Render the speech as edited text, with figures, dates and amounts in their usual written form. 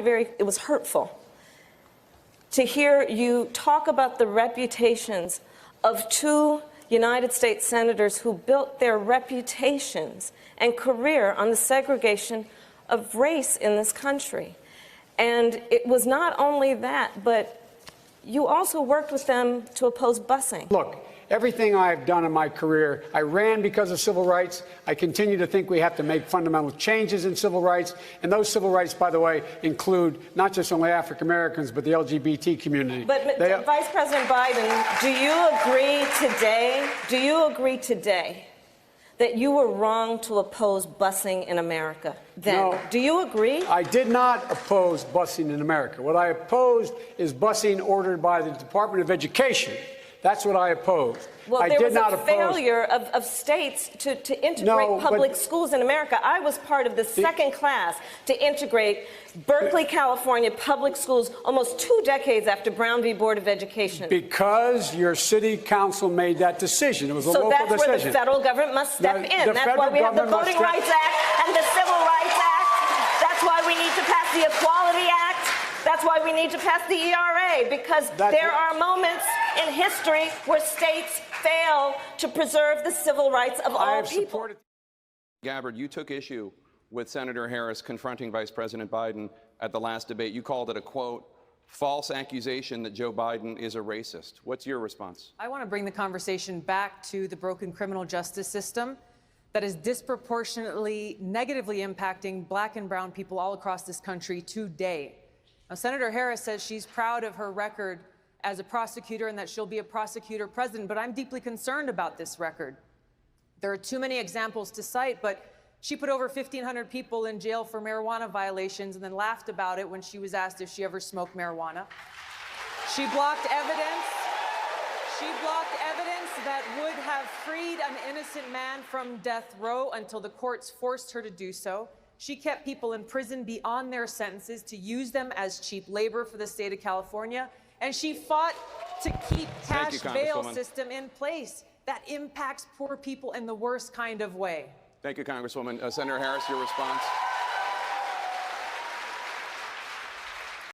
it was hurtful to hear you talk about the reputations of two United States senators who built their reputations and career on the segregation of race in this country. And it was not only that, but you also worked with them to oppose busing. Look, everything I've done in my career, I ran because of civil rights. I continue to think we have to make fundamental changes in civil rights. And those civil rights, by the way, include not just only African Americans, but the LGBT community. But Vice President Biden, do you agree today that you were wrong to oppose busing in America then? No, do you agree? I did not oppose busing in America. What I opposed is busing ordered by the Department of Education. That's what I opposed. Well, there was a failure of states to integrate public schools in America. I was part of the second class to integrate Berkeley, California public schools almost 2 decades after Brown v. Board of Education. Because your city council made that decision. It was a local decision. So that's where the federal government must step in. That's why we have the Voting Rights Act and the Civil Rights Act. That's why we need to pass the Equality Act. That's why we need to pass the ERA, because there are moments in history where states fail to preserve the civil rights of all people. Gabbard, you took issue with Senator Harris confronting Vice President Biden at the last debate. You called it a, quote, false accusation that Joe Biden is a racist. What's your response? I want to bring the conversation back to the broken criminal justice system that is disproportionately negatively impacting Black and brown people all across this country today. Now, Senator Harris says she's proud of her record as a prosecutor and that she'll be a prosecutor president, but I'm deeply concerned about this record. There are too many examples to cite, but she put over 1,500 people in jail for marijuana violations and then laughed about it when she was asked if she ever smoked marijuana. She blocked evidence. She blocked evidence that would have freed an innocent man from death row until the courts forced her to do so. She kept people in prison beyond their sentences to use them as cheap labor for the state of California. And she fought to keep cash bail system in place that impacts poor people in the worst kind of way. Thank you, Congresswoman. Senator Harris, your response?